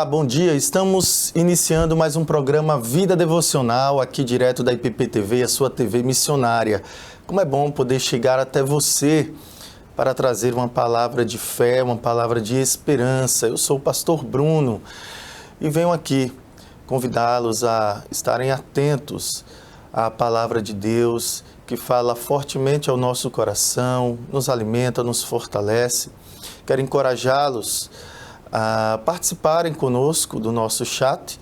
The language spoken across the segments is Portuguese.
Olá, bom dia. Estamos iniciando mais um programa Vida Devocional, aqui direto da IPP-TV, a sua TV missionária. Como é bom poder chegar até você para trazer uma palavra de fé, uma palavra de esperança. Eu sou o pastor Bruno e venho aqui convidá-los a estarem atentos à palavra de Deus, que fala fortemente ao nosso coração, nos alimenta, nos fortalece. Quero encorajá-los a participarem conosco do nosso chat.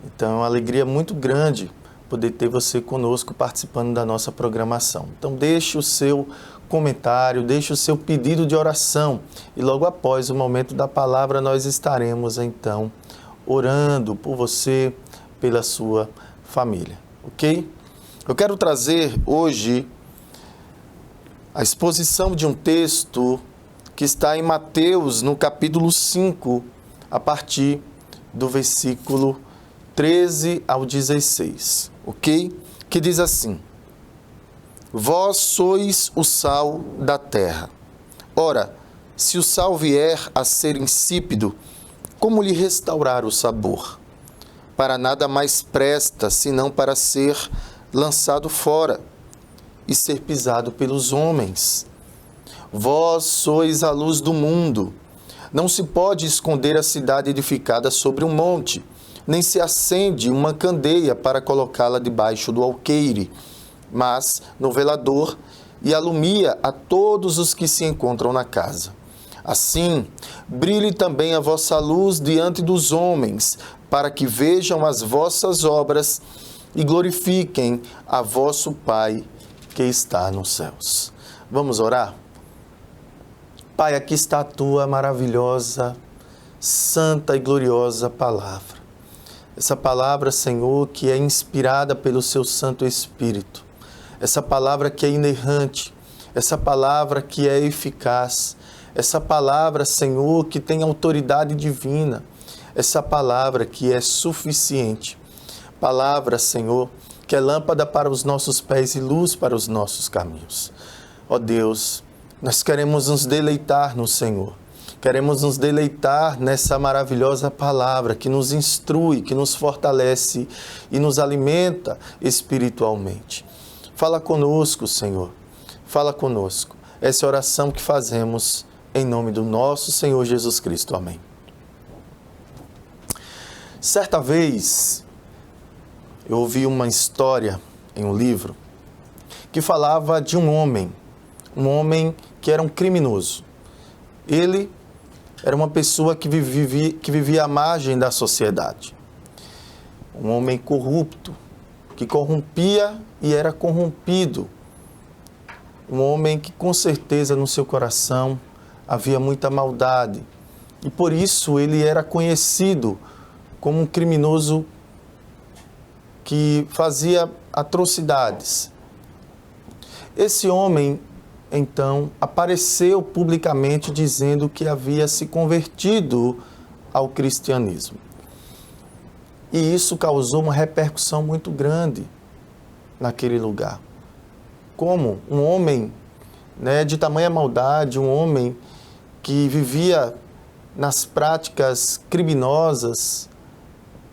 Então, é uma alegria muito grande poder ter você conosco participando da nossa programação. Então, deixe o seu comentário, deixe o seu pedido de oração e logo após o momento da palavra nós estaremos, então, orando por você, pela sua família, ok? Eu quero trazer hoje a exposição de um texto que está em Mateus, no capítulo 5, a partir do versículo 13 ao 16, ok? Que diz assim: Vós sois o sal da terra. Ora, se o sal vier a ser insípido, como lhe restaurar o sabor? Para nada mais presta, senão para ser lançado fora e ser pisado pelos homens. Vós sois a luz do mundo. Não se pode esconder a cidade edificada sobre um monte, nem se acende uma candeia para colocá-la debaixo do alqueire, mas no velador, e alumia a todos os que se encontram na casa. Assim, brilhe também a vossa luz diante dos homens, para que vejam as vossas obras e glorifiquem a vosso Pai que está nos céus. Vamos orar? Pai, aqui está a Tua maravilhosa, santa e gloriosa palavra. Essa palavra, Senhor, que é inspirada pelo Seu Santo Espírito. Essa palavra que é inerrante, essa palavra que é eficaz. Essa palavra, Senhor, que tem autoridade divina. Essa palavra que é suficiente. Palavra, Senhor, que é lâmpada para os nossos pés e luz para os nossos caminhos. Ó Deus, nós queremos nos deleitar no Senhor. Queremos nos deleitar nessa maravilhosa palavra que nos instrui, que nos fortalece e nos alimenta espiritualmente. Fala conosco, Senhor. Fala conosco. Essa é a oração que fazemos em nome do nosso Senhor Jesus Cristo. Amém. Certa vez, eu ouvi uma história em um livro que falava de um homem que era um criminoso. Ele era uma pessoa que vivia à margem da sociedade. Um homem corrupto, que corrompia e era corrompido. Um homem que com certeza no seu coração havia muita maldade. E por isso ele era conhecido como um criminoso que fazia atrocidades. Esse homem, então, apareceu publicamente dizendo que havia se convertido ao cristianismo. E isso causou uma repercussão muito grande naquele lugar. Como um homem, de tamanha maldade, um homem que vivia nas práticas criminosas,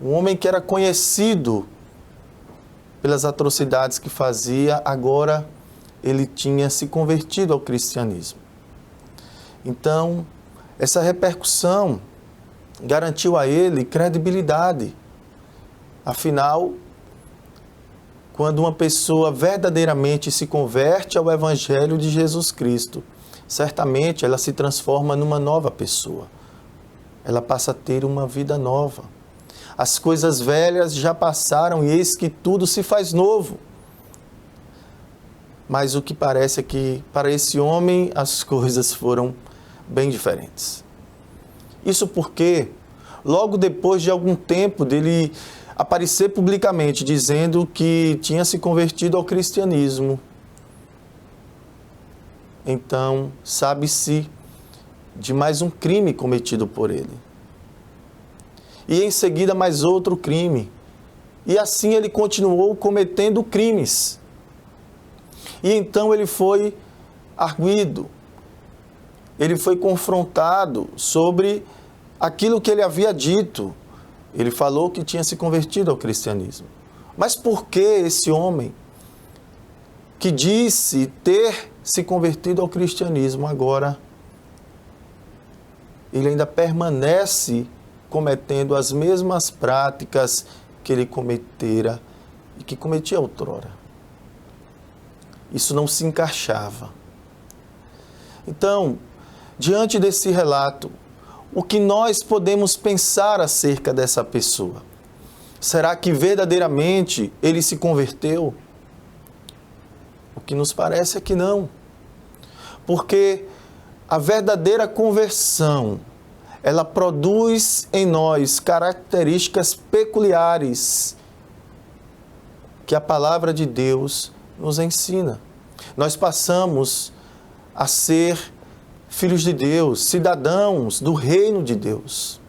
um homem que era conhecido pelas atrocidades que fazia, agora ele tinha se convertido ao cristianismo. Então, essa repercussão garantiu a ele credibilidade. Afinal, quando uma pessoa verdadeiramente se converte ao Evangelho de Jesus Cristo, certamente ela se transforma numa nova pessoa. Ela passa a ter uma vida nova. As coisas velhas já passaram e eis que tudo se faz novo. Mas o que parece é que, para esse homem, as coisas foram bem diferentes. Isso porque, logo depois de algum tempo dele aparecer publicamente dizendo que tinha se convertido ao cristianismo, então sabe-se de mais um crime cometido por ele. E em seguida mais outro crime. E assim ele continuou cometendo crimes. E então ele foi arguido, ele foi confrontado sobre aquilo que ele havia dito. Ele falou que tinha se convertido ao cristianismo. Mas por que esse homem que disse ter se convertido ao cristianismo, agora ele ainda permanece cometendo as mesmas práticas que ele cometera e que cometia outrora? Isso não se encaixava. Então, diante desse relato, o que nós podemos pensar acerca dessa pessoa? Será que verdadeiramente ele se converteu? O que nos parece é que não. Porque a verdadeira conversão, ela produz em nós características peculiares que a palavra de Deus nos ensina. Nós passamos a ser filhos de Deus, cidadãos do reino de Deus.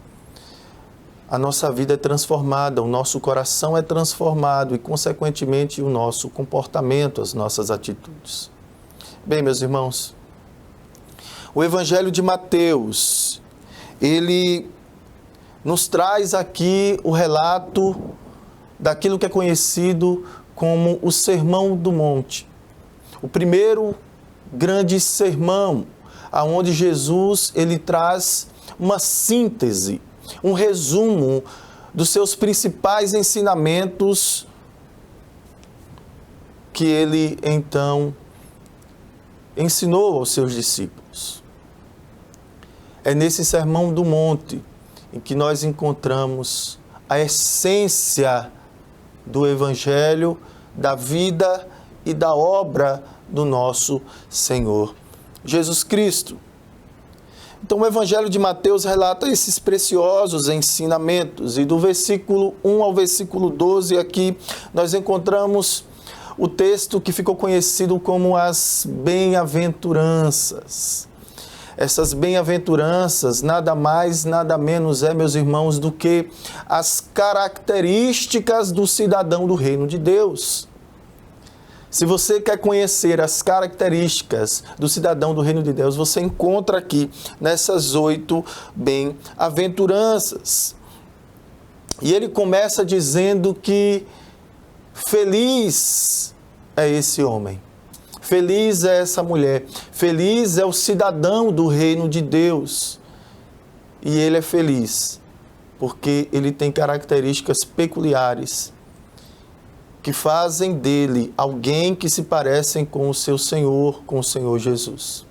A nossa vida é transformada, o nosso coração é transformado e, consequentemente, o nosso comportamento, as nossas atitudes. Bem, meus irmãos, o Evangelho de Mateus, ele nos traz aqui o relato daquilo que é conhecido como o Sermão do Monte. O primeiro grande sermão, aonde Jesus ele traz uma síntese, um resumo dos seus principais ensinamentos que ele então ensinou aos seus discípulos. É nesse Sermão do Monte em que nós encontramos a essência do Evangelho, da vida e da obra do nosso Senhor Jesus Cristo. Então, o Evangelho de Mateus relata esses preciosos ensinamentos, e do versículo 1 ao versículo 12, aqui nós encontramos o texto que ficou conhecido como as bem-aventuranças. Essas bem-aventuranças nada mais, nada menos meus irmãos, do que as características do cidadão do reino de Deus. Se você quer conhecer as características do cidadão do reino de Deus, você encontra aqui nessas 8 bem-aventuranças. E ele começa dizendo que feliz é esse homem, feliz é essa mulher, feliz é o cidadão do reino de Deus. E ele é feliz porque ele tem características peculiares que fazem dele alguém que se parecem com o seu Senhor, com o Senhor Jesus.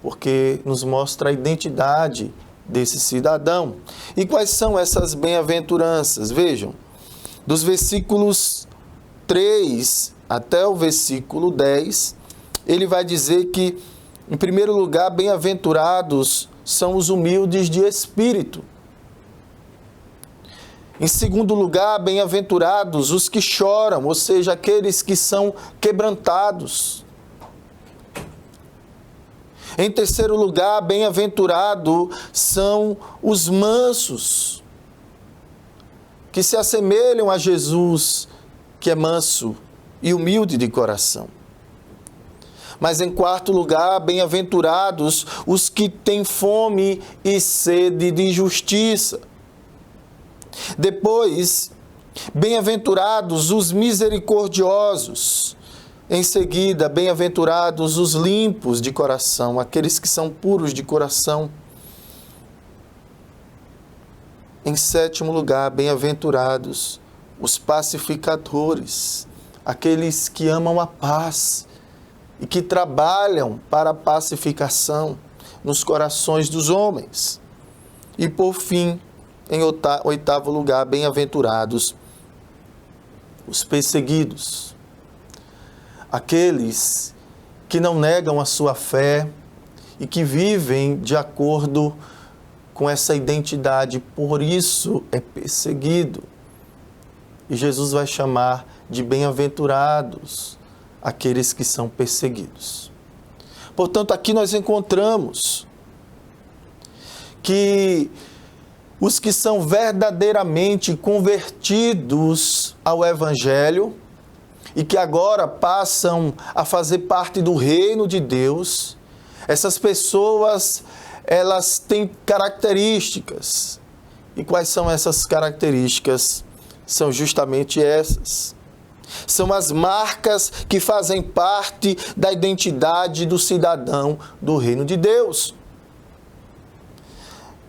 Porque nos mostra a identidade desse cidadão. E quais são essas bem-aventuranças? Vejam, dos versículos 3 até o versículo 10, ele vai dizer que, em primeiro lugar, bem-aventurados são os humildes de espírito. Em segundo lugar, bem-aventurados os que choram, ou seja, aqueles que são quebrantados. Em terceiro lugar, bem-aventurados são os mansos, que se assemelham a Jesus, que é manso e humilde de coração. Mas em quarto lugar, bem-aventurados os que têm fome e sede de justiça. Depois, bem-aventurados os misericordiosos. Em seguida, bem-aventurados os limpos de coração, aqueles que são puros de coração. Em sétimo lugar, bem-aventurados os pacificadores, aqueles que amam a paz e que trabalham para a pacificação nos corações dos homens. E por fim, em oitavo lugar, bem-aventurados os perseguidos, aqueles que não negam a sua fé e que vivem de acordo com essa identidade, por isso é perseguido. E Jesus vai chamar de bem-aventurados aqueles que são perseguidos. Portanto, aqui nós encontramos que os que são verdadeiramente convertidos ao Evangelho e que agora passam a fazer parte do reino de Deus, essas pessoas, elas têm características. E quais são essas características? São justamente essas. São as marcas que fazem parte da identidade do cidadão do reino de Deus.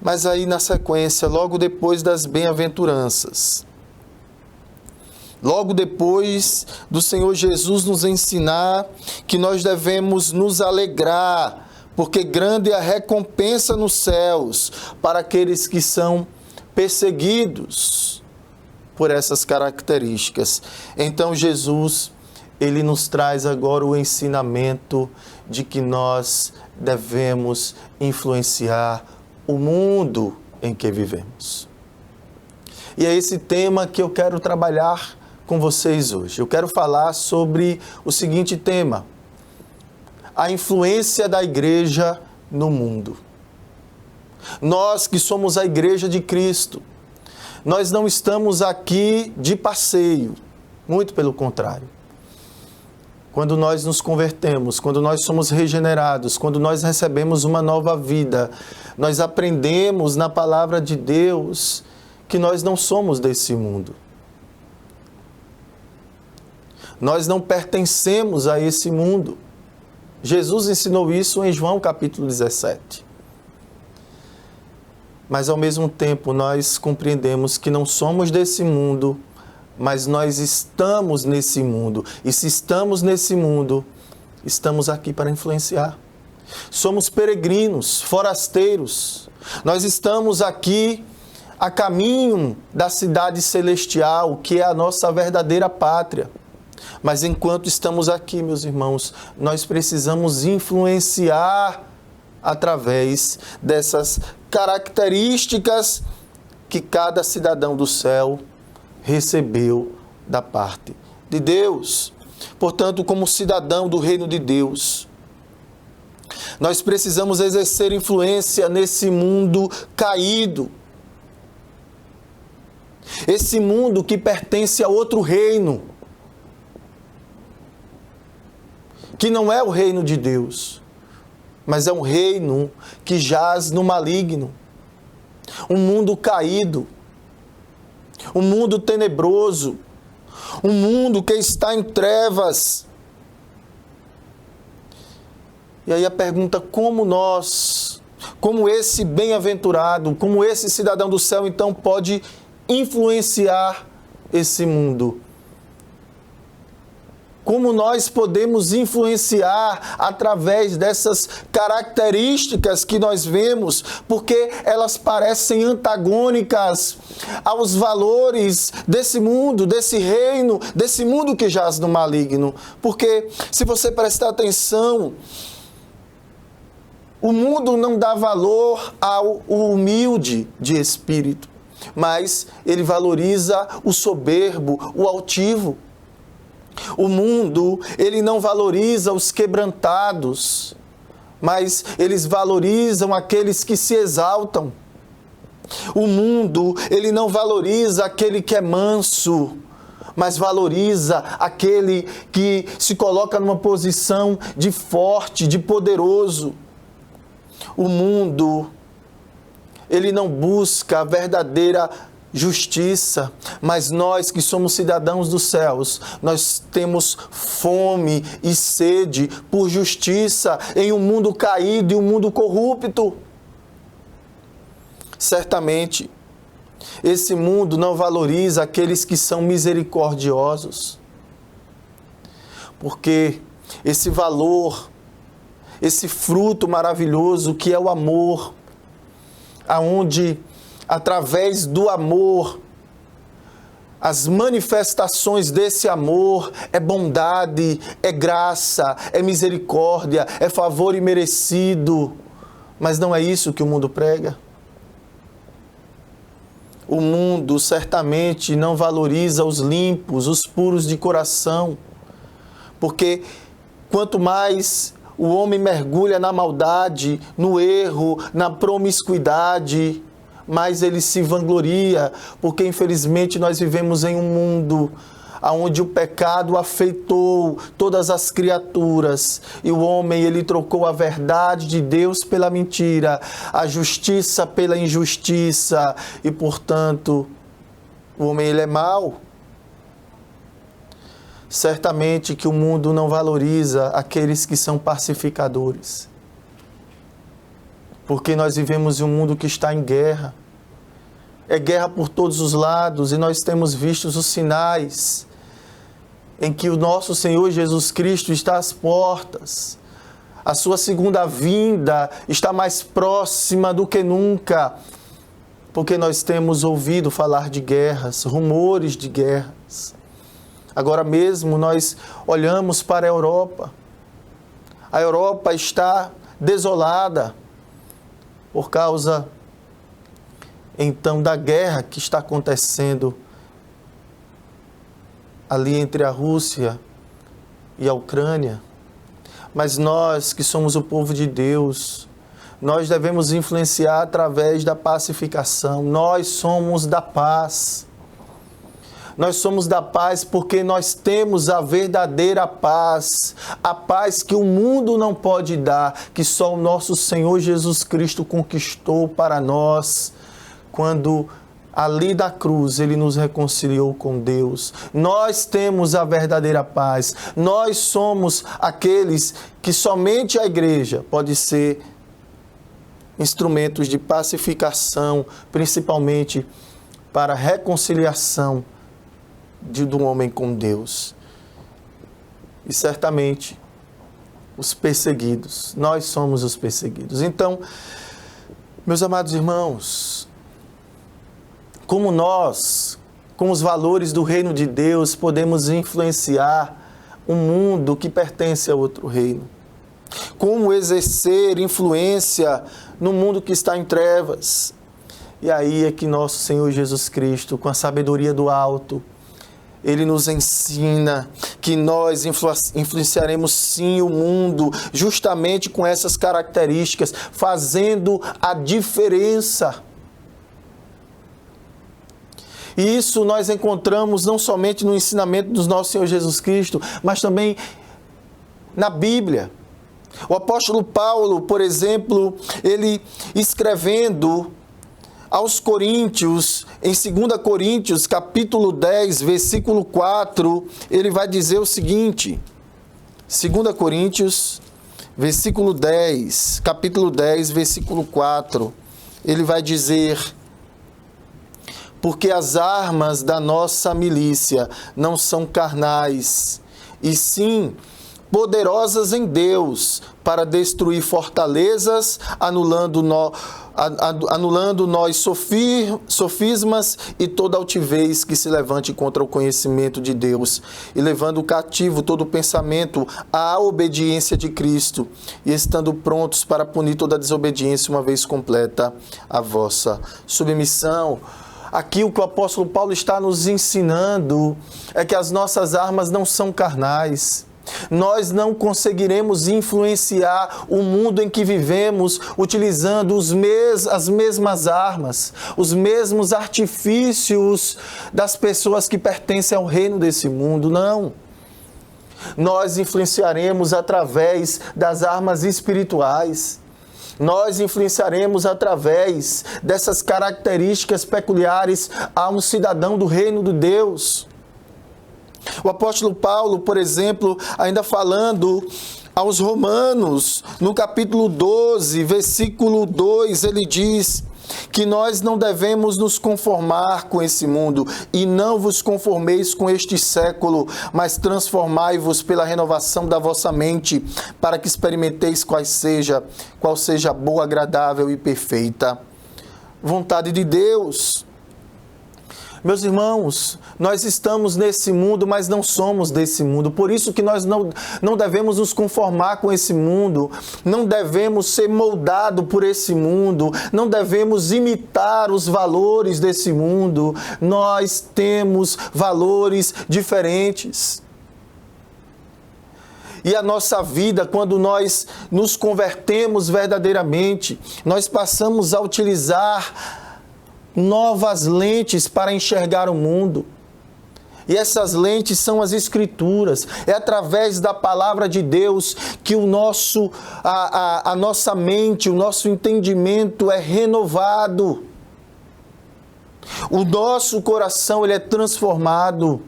Mas aí na sequência, logo depois das bem-aventuranças, logo depois do Senhor Jesus nos ensinar que nós devemos nos alegrar, porque grande é a recompensa nos céus para aqueles que são perseguidos por essas características. Então Jesus, ele nos traz agora o ensinamento de que nós devemos influenciar o mundo em que vivemos. E é esse tema que eu quero trabalhar com vocês hoje. Eu quero falar sobre o seguinte tema: a influência da igreja no mundo. Nós que somos a igreja de Cristo, nós não estamos aqui de passeio, muito pelo contrário. Quando nós nos convertemos, quando nós somos regenerados, quando nós recebemos uma nova vida, nós aprendemos na palavra de Deus que nós não somos desse mundo. Nós não pertencemos a esse mundo. Jesus ensinou isso em João capítulo 17. Mas ao mesmo tempo nós compreendemos que não somos desse mundo, mas nós estamos nesse mundo. E se estamos nesse mundo, estamos aqui para influenciar. Somos peregrinos, forasteiros. Nós estamos aqui a caminho da cidade celestial, que é a nossa verdadeira pátria. Mas enquanto estamos aqui, meus irmãos, nós precisamos influenciar através dessas características que cada cidadão do céu recebeu da parte de Deus. Portanto, como cidadão do reino de Deus, nós precisamos exercer influência nesse mundo caído. Esse mundo que pertence a outro reino, que não é o reino de Deus, mas é um reino que jaz no maligno. Um mundo caído, um mundo tenebroso, um mundo que está em trevas. E aí a pergunta: como nós, como esse bem-aventurado, como esse cidadão do céu, então pode influenciar esse mundo? Como nós podemos influenciar através dessas características que nós vemos, porque elas parecem antagônicas aos valores desse mundo, desse reino, desse mundo que jaz no maligno. Porque, se você prestar atenção, o mundo não dá valor ao humilde de espírito, mas ele valoriza o soberbo, o altivo. O mundo, ele não valoriza os quebrantados, mas eles valorizam aqueles que se exaltam. O mundo, ele não valoriza aquele que é manso, mas valoriza aquele que se coloca numa posição de forte, de poderoso. O mundo, ele não busca a verdadeira justiça, mas nós que somos cidadãos dos céus, nós temos fome e sede por justiça em um mundo caído e um mundo corrupto. Certamente, esse mundo não valoriza aqueles que são misericordiosos, porque esse valor, esse fruto maravilhoso que é o amor, aonde através do amor, as manifestações desse amor é bondade, é graça, é misericórdia, é favor imerecido. Mas não é isso que o mundo prega. O mundo certamente não valoriza os limpos, os puros de coração, porque quanto mais o homem mergulha na maldade, no erro, na promiscuidade, mas ele se vangloria, porque infelizmente nós vivemos em um mundo aonde o pecado afetou todas as criaturas, e o homem, ele trocou a verdade de Deus pela mentira, a justiça pela injustiça, e portanto, o homem, ele é mau. Certamente que o mundo não valoriza aqueles que são pacificadores, porque nós vivemos em um mundo que está em guerra. É guerra por todos os lados, e nós temos visto os sinais em que o nosso Senhor Jesus Cristo está às portas. A sua segunda vinda está mais próxima do que nunca, porque nós temos ouvido falar de guerras, rumores de guerras. Agora mesmo nós olhamos para a Europa. A Europa está desolada por causa, então, da guerra que está acontecendo ali entre a Rússia e a Ucrânia. Mas nós, que somos o povo de Deus, nós devemos influenciar através da pacificação. Nós somos da paz. Nós somos da paz porque nós temos a verdadeira paz, a paz que o mundo não pode dar, que só o nosso Senhor Jesus Cristo conquistou para nós, quando ali da cruz Ele nos reconciliou com Deus. Nós temos a verdadeira paz. Nós somos aqueles que somente a igreja pode ser instrumentos de pacificação, principalmente para a reconciliação do homem com Deus. E certamente os perseguidos, nós somos os perseguidos. Então, meus amados irmãos, como nós, com os valores do reino de Deus, podemos influenciar um mundo que pertence a outro reino? Como exercer influência no mundo que está em trevas? E aí é que nosso Senhor Jesus Cristo, com a sabedoria do alto, Ele nos ensina que nós influenciaremos sim o mundo, justamente com essas características, fazendo a diferença. E isso nós encontramos não somente no ensinamento do nosso Senhor Jesus Cristo, mas também na Bíblia. O apóstolo Paulo, por exemplo, ele escrevendo aos Coríntios, em 2 Coríntios, capítulo 10, versículo 4, ele vai dizer o seguinte, 2 Coríntios, versículo 10, capítulo 10, versículo 4, ele vai dizer: porque as armas da nossa milícia não são carnais, e sim poderosas em Deus, para destruir fortalezas, anulando nós sofismas e toda altivez que se levante contra o conhecimento de Deus, e levando cativo todo pensamento à obediência de Cristo, e estando prontos para punir toda desobediência uma vez completa a vossa submissão. Aqui o que o apóstolo Paulo está nos ensinando é que as nossas armas não são carnais. Nós não conseguiremos influenciar o mundo em que vivemos utilizando as mesmas armas, os mesmos artifícios das pessoas que pertencem ao reino desse mundo, não. Nós influenciaremos através das armas espirituais. Nós influenciaremos através dessas características peculiares a um cidadão do reino de Deus. O apóstolo Paulo, por exemplo, ainda falando aos Romanos, no capítulo 12, versículo 2, ele diz que nós não devemos nos conformar com esse mundo, e não vos conformeis com este século, mas transformai-vos pela renovação da vossa mente, para que experimenteis qual seja a boa, agradável e perfeita vontade de Deus. Meus irmãos, nós estamos nesse mundo, mas não somos desse mundo. Por isso que nós não devemos nos conformar com esse mundo, não devemos ser moldados por esse mundo, não devemos imitar os valores desse mundo. Nós temos valores diferentes. E a nossa vida, quando nós nos convertemos verdadeiramente, nós passamos a utilizar novas lentes para enxergar o mundo. E essas lentes são as Escrituras. É através da palavra de Deus que a nossa mente, o nosso entendimento é renovado. O nosso coração ele é transformado.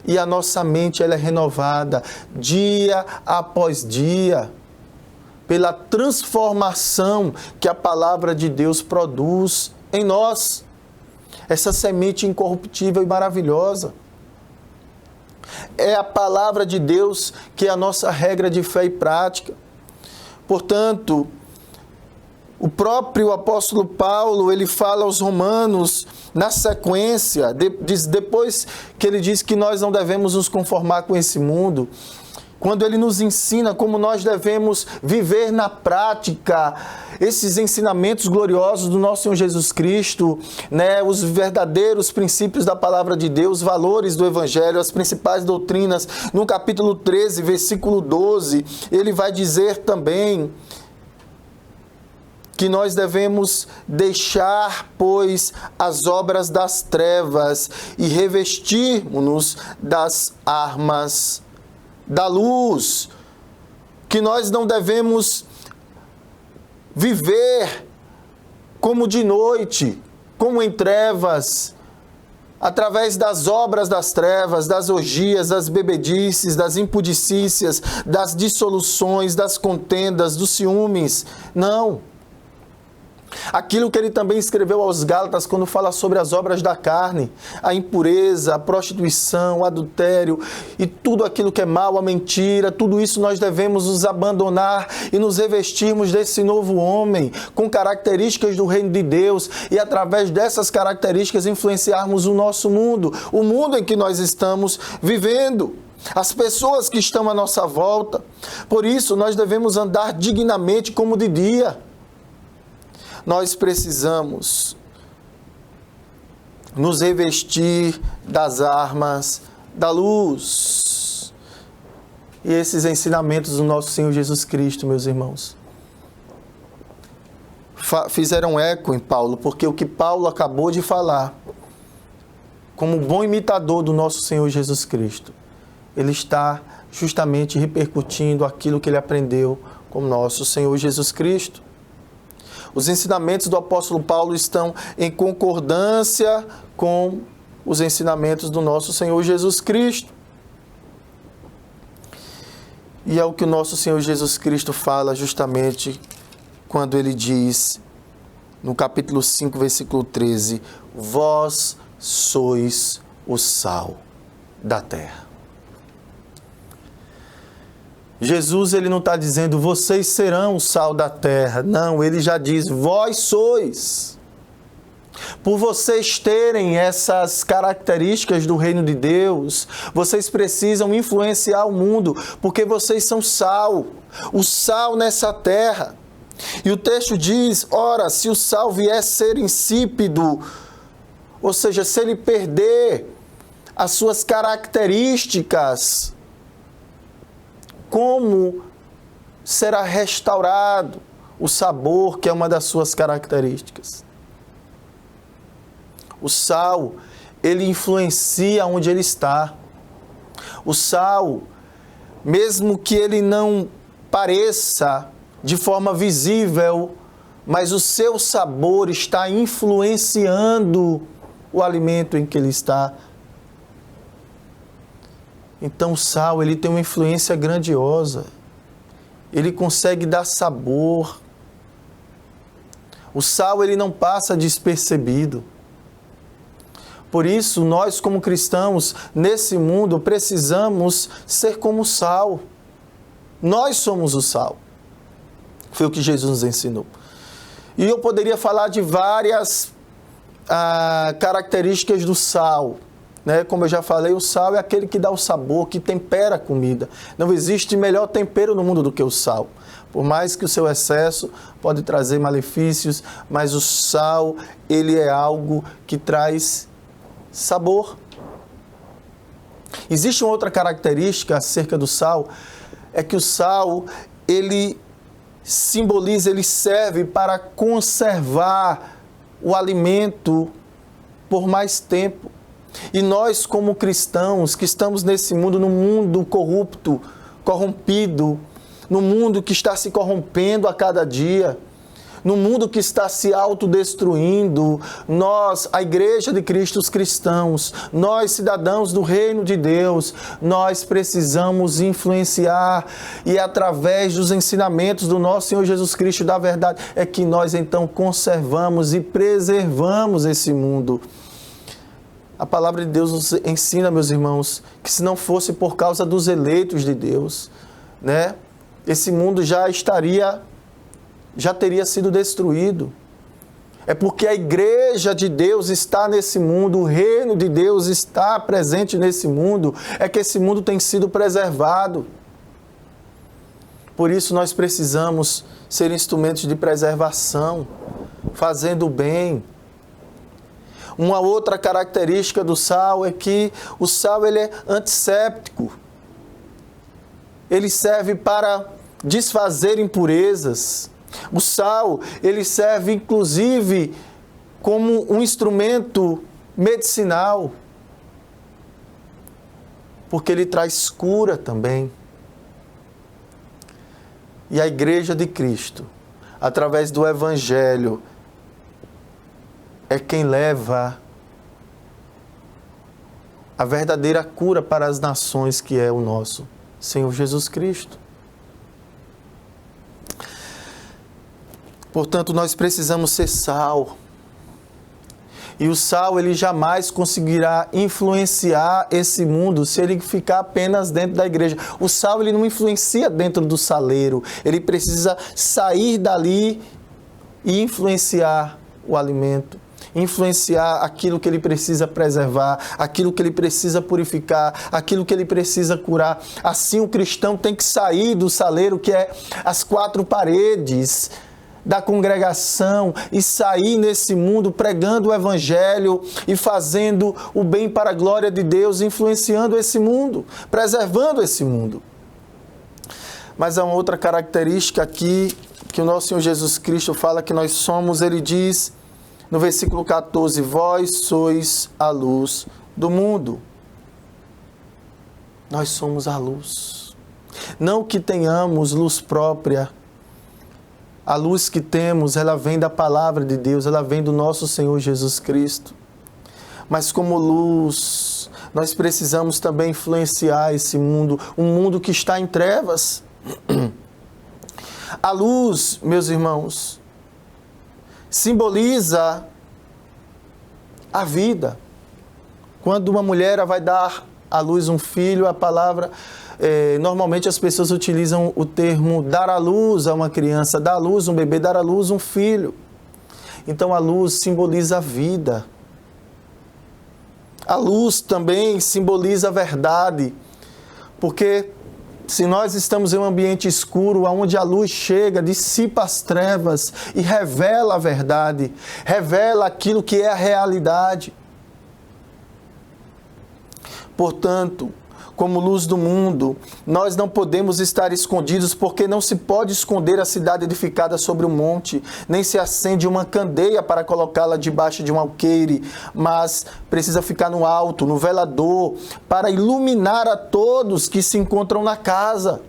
E a nossa mente ela é renovada dia após dia. Pela transformação que a palavra de Deus produz em nós. Essa semente incorruptível e maravilhosa. É a palavra de Deus que é a nossa regra de fé e prática. Portanto, o próprio apóstolo Paulo, ele fala aos romanos, na sequência, depois que ele diz que nós não devemos nos conformar com esse mundo, quando ele nos ensina como nós devemos viver na prática esses ensinamentos gloriosos do nosso Senhor Jesus Cristo, né, os verdadeiros princípios da palavra de Deus, os valores do Evangelho, as principais doutrinas, no capítulo 13, versículo 12, ele vai dizer também que nós devemos deixar, pois, as obras das trevas e revestirmos-nos das armas da luz, que nós não devemos viver como de noite, como em trevas, através das obras das trevas, das orgias, das bebedices, das impudicícias, das dissoluções, das contendas, dos ciúmes. Não. Aquilo que ele também escreveu aos Gálatas quando fala sobre as obras da carne, a impureza, a prostituição, o adultério e tudo aquilo que é mal, a mentira, tudo isso nós devemos nos abandonar e nos revestirmos desse novo homem, com características do reino de Deus e através dessas características influenciarmos o nosso mundo, o mundo em que nós estamos vivendo. As pessoas que estão à nossa volta. Por isso nós devemos andar dignamente como de dia. Nós precisamos nos revestir das armas da luz. E esses ensinamentos do nosso Senhor Jesus Cristo, meus irmãos, fizeram eco em Paulo, porque o que Paulo acabou de falar, como bom imitador do nosso Senhor Jesus Cristo, ele está justamente repercutindo aquilo que ele aprendeu com o nosso Senhor Jesus Cristo. Os ensinamentos do apóstolo Paulo estão em concordância com os ensinamentos do nosso Senhor Jesus Cristo. E é o que o nosso Senhor Jesus Cristo fala justamente quando ele diz, no capítulo 5, versículo 13, vós sois o sal da terra. Jesus, ele não está dizendo, vocês serão o sal da terra. Não, ele já diz, vós sois. Por vocês terem essas características do reino de Deus, vocês precisam influenciar o mundo, porque vocês são sal, o sal nessa terra. E o texto diz, ora, se o sal vier a ser insípido, ou seja, se ele perder as suas características, como será restaurado o sabor, que é uma das suas características? O sal, ele influencia onde ele está. O sal, mesmo que ele não pareça de forma visível, mas o seu sabor está influenciando o alimento em que ele está. Então o sal, ele tem uma influência grandiosa. Ele consegue dar sabor. O sal, ele não passa despercebido. Por isso, nós como cristãos, nesse mundo, precisamos ser como sal. Nós somos o sal. Foi o que Jesus nos ensinou. E eu poderia falar de várias características do sal. Né? Como eu já falei, o sal é aquele que dá o sabor, que tempera a comida. Não existe melhor tempero no mundo do que o sal. Por mais que o seu excesso pode trazer malefícios, mas o sal, ele é algo que traz sabor. Existe uma outra característica acerca do sal, é que o sal, ele simboliza, ele serve para conservar o alimento por mais tempo. E nós, como cristãos, que estamos nesse mundo, num mundo corrupto, corrompido, no mundo que está se corrompendo a cada dia, no mundo que está se autodestruindo, nós, a Igreja de Cristo, os cristãos, nós, cidadãos do reino de Deus, nós precisamos influenciar, e através dos ensinamentos do nosso Senhor Jesus Cristo, da verdade, é que nós então conservamos e preservamos esse mundo. A palavra de Deus nos ensina, meus irmãos, que se não fosse por causa dos eleitos de Deus, né, esse mundo já teria sido destruído. É porque a Igreja de Deus está nesse mundo, o reino de Deus está presente nesse mundo, é que esse mundo tem sido preservado. Por isso nós precisamos ser instrumentos de preservação, fazendo o bem. Uma outra característica do sal é que o sal ele é antisséptico. Ele serve para desfazer impurezas. O sal, ele serve inclusive como um instrumento medicinal, porque ele traz cura também. E a Igreja de Cristo, através do Evangelho, é quem leva a verdadeira cura para as nações, que é o nosso Senhor Jesus Cristo. Portanto, nós precisamos ser sal. E o sal, ele jamais conseguirá influenciar esse mundo se ele ficar apenas dentro da igreja. O sal, ele não influencia dentro do saleiro. Ele precisa sair dali e influenciar o alimento. Influenciar aquilo que ele precisa preservar, aquilo que ele precisa purificar, aquilo que ele precisa curar. Assim, o cristão tem que sair do saleiro, que é as quatro paredes da congregação, e sair nesse mundo pregando o Evangelho e fazendo o bem para a glória de Deus, influenciando esse mundo, preservando esse mundo. Mas há uma outra característica aqui que o nosso Senhor Jesus Cristo fala que nós somos. Ele diz no versículo 14, vós sois a luz do mundo. Nós somos a luz. Não que tenhamos luz própria. A luz que temos, ela vem da palavra de Deus, ela vem do nosso Senhor Jesus Cristo. Mas como luz, nós precisamos também influenciar esse mundo, um mundo que está em trevas. A luz, meus irmãos, simboliza a vida. Quando uma mulher vai dar à luz um filho, a palavra... normalmente as pessoas utilizam o termo dar à luz a uma criança, dar à luz um bebê, dar à luz um filho. Então a luz simboliza a vida. A luz também simboliza a verdade, porque se nós estamos em um ambiente escuro, onde a luz chega, dissipa as trevas e revela a verdade, revela aquilo que é a realidade. Portanto, como luz do mundo, nós não podemos estar escondidos, porque não se pode esconder a cidade edificada sobre um monte, nem se acende uma candeia para colocá-la debaixo de um alqueire, mas precisa ficar no alto, no velador, para iluminar a todos que se encontram na casa.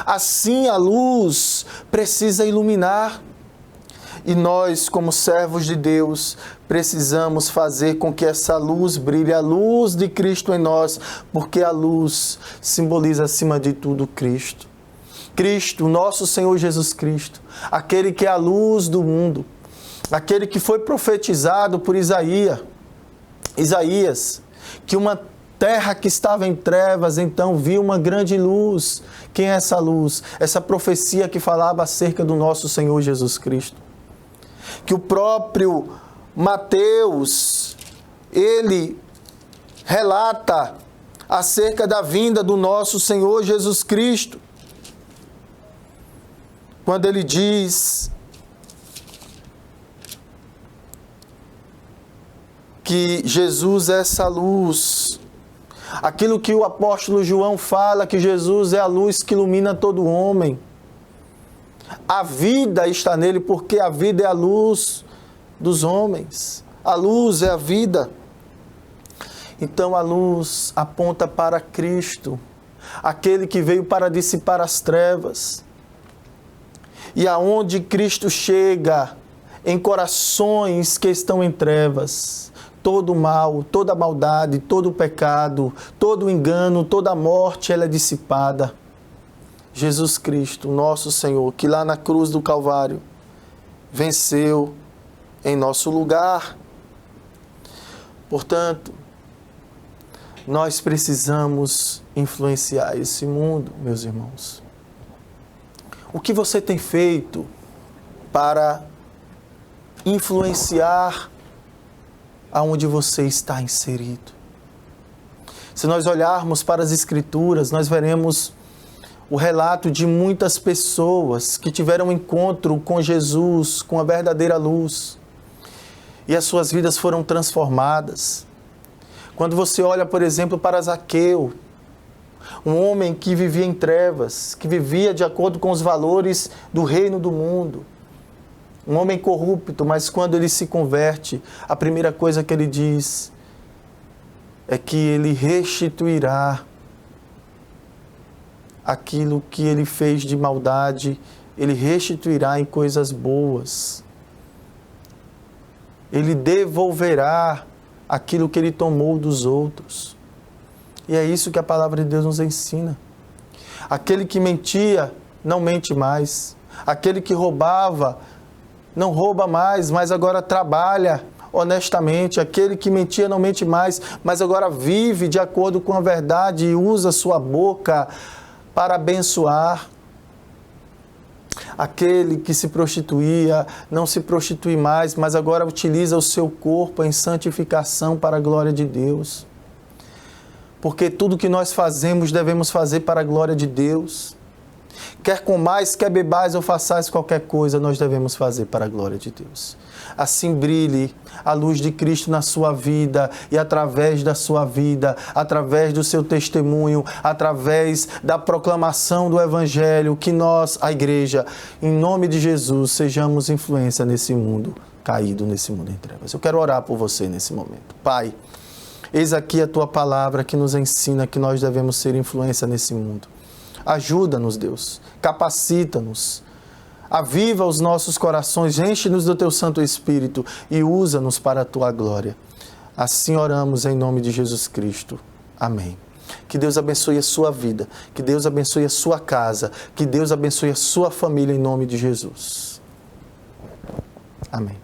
Assim a luz precisa iluminar. E nós, como servos de Deus, precisamos fazer com que essa luz brilhe, a luz de Cristo em nós, porque a luz simboliza, acima de tudo, Cristo. Cristo, nosso Senhor Jesus Cristo, aquele que é a luz do mundo, aquele que foi profetizado por Isaías, que uma terra que estava em trevas, então viu uma grande luz. Quem é essa luz? Essa profecia que falava acerca do nosso Senhor Jesus Cristo. Que o próprio Mateus, ele relata acerca da vinda do nosso Senhor Jesus Cristo, quando ele diz que Jesus é essa luz. Aquilo que o apóstolo João fala, que Jesus é a luz que ilumina todo homem. A vida está nele, porque a vida é a luz dos homens. A luz é a vida. Então a luz aponta para Cristo, aquele que veio para dissipar as trevas. E aonde Cristo chega, em corações que estão em trevas, todo mal, toda maldade, todo pecado, todo engano, toda morte, ela é dissipada. Jesus Cristo, nosso Senhor, que lá na cruz do Calvário, venceu em nosso lugar. Portanto, nós precisamos influenciar esse mundo, meus irmãos. O que você tem feito para influenciar aonde você está inserido? Se nós olharmos para as Escrituras, nós veremos o relato de muitas pessoas que tiveram um encontro com Jesus, com a verdadeira luz, e as suas vidas foram transformadas. Quando você olha, por exemplo, para Zaqueu, um homem que vivia em trevas, que vivia de acordo com os valores do reino do mundo, um homem corrupto, mas quando ele se converte, a primeira coisa que ele diz é que ele restituirá aquilo que ele fez de maldade, ele restituirá em coisas boas. Ele devolverá aquilo que ele tomou dos outros. E é isso que a palavra de Deus nos ensina. Aquele que mentia, não mente mais. Aquele que roubava, não rouba mais, mas agora trabalha honestamente. Aquele que mentia não mente mais, mas agora vive de acordo com a verdade e usa sua boca para abençoar. Aquele que se prostituía, não se prostitui mais, mas agora utiliza o seu corpo em santificação para a glória de Deus. Porque tudo que nós fazemos, devemos fazer para a glória de Deus. Quer comais, quer bebais ou façais qualquer coisa, nós devemos fazer para a glória de Deus. Assim brilhe a luz de Cristo na sua vida e através da sua vida, através do seu testemunho, através da proclamação do Evangelho, que nós, a igreja, em nome de Jesus, sejamos influência nesse mundo caído, nesse mundo em trevas. Eu quero orar por você nesse momento. Pai, eis aqui a Tua palavra que nos ensina que nós devemos ser influência nesse mundo. Ajuda-nos, Deus, capacita-nos, aviva os nossos corações, enche-nos do Teu Santo Espírito e usa-nos para a Tua glória. Assim oramos em nome de Jesus Cristo. Amém. Que Deus abençoe a sua vida, que Deus abençoe a sua casa, que Deus abençoe a sua família em nome de Jesus. Amém.